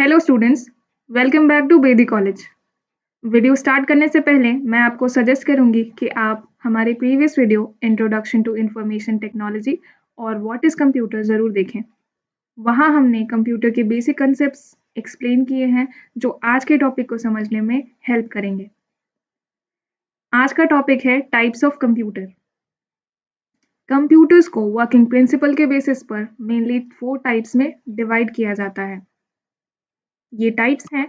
Hello students, welcome back to Bedi college. Video start करने से पहले मैं आपको सजेस्ट करूंगी कि आप हमारे previous video introduction to information technology और व्हाट इज़ कंप्यूटर ज़रूर देखें। वहाँ हमने कंप्यूटर के बेसिक कंसेप्ट्स एक्सप्लेन किए हैं जो आज के टॉपिक को समझने में हेल्प करेंगे। आज का टॉपिक है टाइप्स ऑफ कंप्यूटर। कंप्यूटर्स को वर्किंग प्रिंसिपल के बेसिस पर मेनली 4 टाइप्स में डिवाइड किया जाता है। ये टाइप्स हैं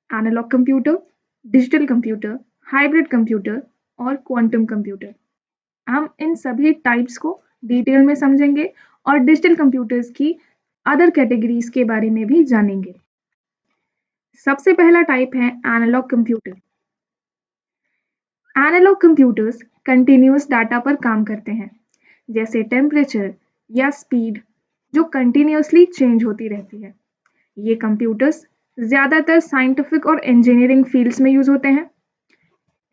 analogue computer, digital computer, hybrid computer और क्वांटम कंप्यूटर। हम इन सभी टाइप्स को डिटेल में समझेंगे और डिजिटल कंप्यूटर्स की अदर कैटेगरीज के बारे में भी जानेंगे। सबसे पहला टाइप है analogue computer. Analogue computers continuous data पर काम करते हैं, जैसे टेम्परेचर या स्पीड, जो कंटिन्यूअसली चेंज होती रहती है। ये कंप्यूटर्स ज़्यादातर साइंटिफिक और इंजीनियरिंग फील्ड्स में यूज़ होते हैं।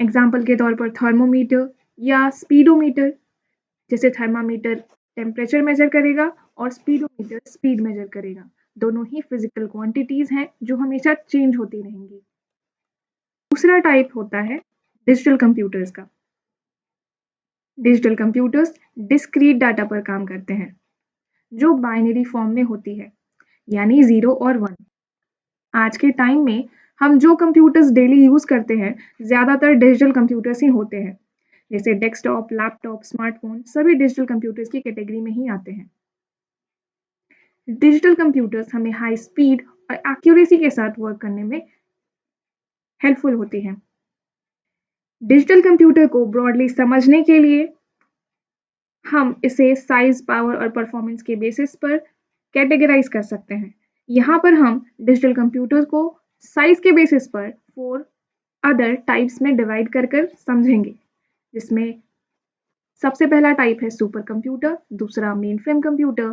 एग्जाम्पल के तौर पर थर्मोमीटर या स्पीडोमीटर, जैसे थर्मामीटर टेम्परेचर मेजर करेगा और स्पीडोमीटर स्पीड मेजर करेगा। दोनों ही फिजिकल क्वांटिटीज हैं जो हमेशा चेंज होती रहेंगी। दूसरा टाइप होता है डिजिटल कंप्यूटर्स का। डिजिटल कंप्यूटर्स डिस्क्रीट डाटा पर काम करते हैं, जो बाइनरी फॉर्म में होती है, यानी 0 और 1। आज के टाइम में हम जो कंप्यूटर्स डेली यूज़ करते हैं, ज़्यादातर डिजिटल कंप्यूटर्स ही होते हैं, जैसे डेस्कटॉप, लैपटॉप, स्मार्टफोन सभी डिजिटल कंप्यूटर्स की कैटेगरी में ही आते हैं। डिजिटल कंप्यूटर्स हमें हाई स्पीड और एक्यूरेसी के साथ वर्क करने में हेल्पफुल होती हैं। डिजिटल कंप्यूटर को ब्रॉडली समझने के लिए हम इसे साइज, पावर और परफॉर्मेंस के बेसिस पर कैटेगराइज कर सकते हैं। यहाँ पर हम डिजिटल कंप्यूटर को साइज के बेसिस पर 4 अदर टाइप्स में डिवाइड कर समझेंगे, जिसमें सबसे पहला टाइप है सुपर कंप्यूटर, दूसरा मेन फ्रेम कंप्यूटर,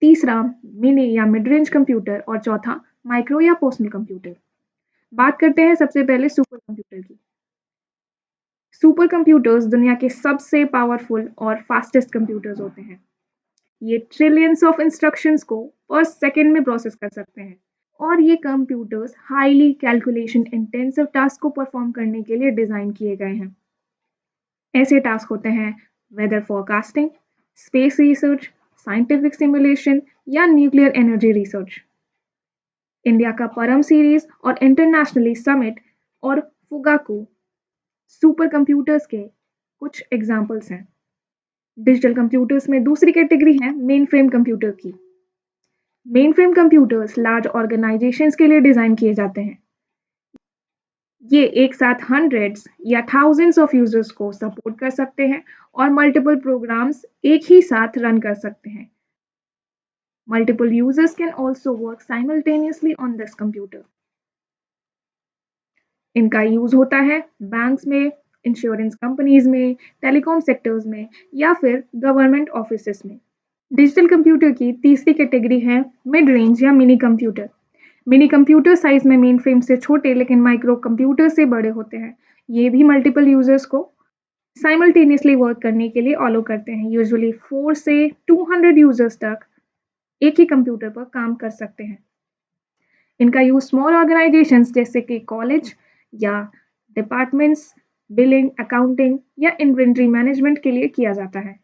तीसरा मिनी या मिड रेंज कंप्यूटर और चौथा माइक्रो या पर्सनल कंप्यूटर। बात करते हैं सबसे पहले सुपर कंप्यूटर की। सुपर कंप्यूटर्स दुनिया के सबसे पावरफुल और फास्टेस्ट कंप्यूटर्स होते हैं। ये ट्रिलियंस ऑफ इंस्ट्रक्शंस को पर सेकेंड में प्रोसेस कर सकते हैं और ये computers highly calculation intensive task को परफॉर्म करने के लिए डिज़ाइन किए गए हैं। ऐसे टास्क होते हैं weather forecasting, space research, scientific simulation या न्यूक्लियर एनर्जी रिसर्च। इंडिया का परम सीरीज और इंटरनेशनली समिट और फुगाकू सुपर कंप्यूटर्स के कुछ एग्जाम्पल्स हैं। डिजिटल कंप्यूटर्स में दूसरी कैटेगरी है मेन फ्रेम कंप्यूटर की। Main frame computers large organisations के लिए डिज़ाइन किए जाते हैं। ये एक साथ हंड्रेड्स या थाउजेंड्स ऑफ यूजर्स को सपोर्ट कर सकते हैं और मल्टीपल प्रोग्राम्स एक ही साथ रन कर सकते हैं। Multiple users can also work simultaneously on this computer. इनका यूज होता है बैंक्स में, इंश्योरेंस कंपनीज में, टेलीकॉम सेक्टर्स में या फिर गवर्नमेंट ऑफिसेस में। डिजिटल कंप्यूटर की तीसरी कैटेगरी है मिड रेंज या mini computer. Mini computer size में मेन फ्रेम से छोटे लेकिन माइक्रो कंप्यूटर से बड़े होते हैं। ये भी मल्टीपल यूजर्स को साइमल्टेनियसली वर्क करने के लिए अलाउ करते हैं। यूजुअली 4 से 200 यूजर्स तक एक ही कंप्यूटर पर काम कर सकते हैं। इनका यूज स्मॉल ऑर्गेनाइजेशंस जैसे कि कॉलेज या डिपार्टमेंट्स, बिलिंग, अकाउंटिंग या इन्वेंट्री मैनेजमेंट के लिए किया जाता है।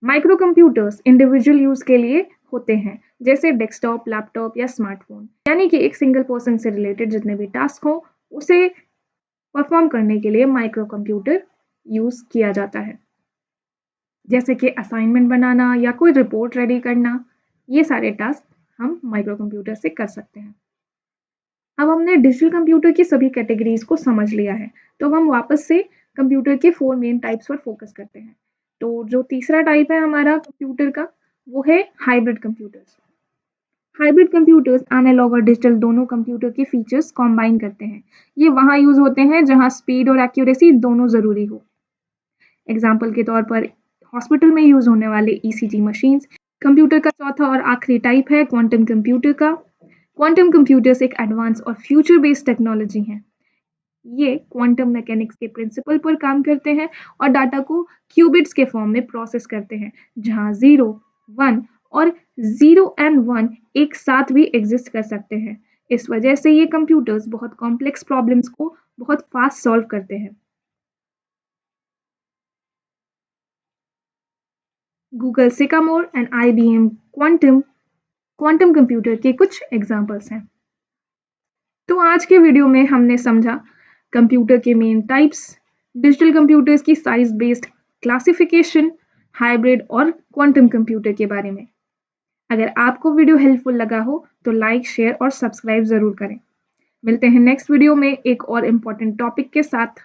माइक्रो कंप्यूटर्स इंडिविजुअल यूज के लिए होते हैं, जैसे डेस्कटॉप, लैपटॉप या स्मार्टफोन, यानी कि एक सिंगल पर्सन से रिलेटेड जितने भी टास्क हो उसे परफॉर्म करने के लिए माइक्रो कंप्यूटर यूज किया जाता है, जैसे कि असाइनमेंट बनाना या कोई रिपोर्ट रेडी करना। ये सारे टास्क हम माइक्रो कंप्यूटर से कर सकते हैं। अब हमने डिजिटल कंप्यूटर की सभी कैटेगरीज को समझ लिया है, तो हम वापस से कंप्यूटर के 4 मेन टाइप्स पर फोकस करते हैं। तो जो तीसरा टाइप है हमारा कंप्यूटर का, वो है hybrid computers. Hybrid computers analog और डिजिटल दोनों कंप्यूटर के फीचर्स कंबाइन करते हैं। ये वहाँ यूज होते हैं जहाँ स्पीड और एक्यूरेसी दोनों ज़रूरी हो। एग्जाम्पल के तौर पर हॉस्पिटल में यूज होने वाले ईसीजी मशीन्स। कंप्यूटर का चौथा और आखिरी टाइप है क्वांटम कंप्यूटर का। क्वांटम कंप्यूटर्स एक एडवांस और फ्यूचर बेस्ड टेक्नोलॉजी है। ये क्वांटम मैकेनिक्स के प्रिंसिपल पर काम करते हैं और डाटा को क्यूबिट्स के फॉर्म में प्रोसेस करते हैं, जहां 0, 1 और 0 एंड 1 एक साथ भी एग्जिस्ट कर सकते हैं। इस वजह से ये कंप्यूटर्स बहुत कॉम्प्लेक्स प्रॉब्लम्स को बहुत फास्ट सॉल्व करते हैं। Google sycamore and IBM quantum quantum computer के कुछ एग्जांपल्स हैं। तो आज के वीडियो में हमने समझा कंप्यूटर के मेन टाइप्स, डिजिटल कंप्यूटर्स की साइज बेस्ड क्लासिफिकेशन, हाइब्रिड और क्वांटम कंप्यूटर के बारे में। अगर आपको वीडियो हेल्पफुल लगा हो तो लाइक, शेयर और सब्सक्राइब ज़रूर करें। मिलते हैं नेक्स्ट वीडियो में एक और इम्पोर्टेंट टॉपिक के साथ।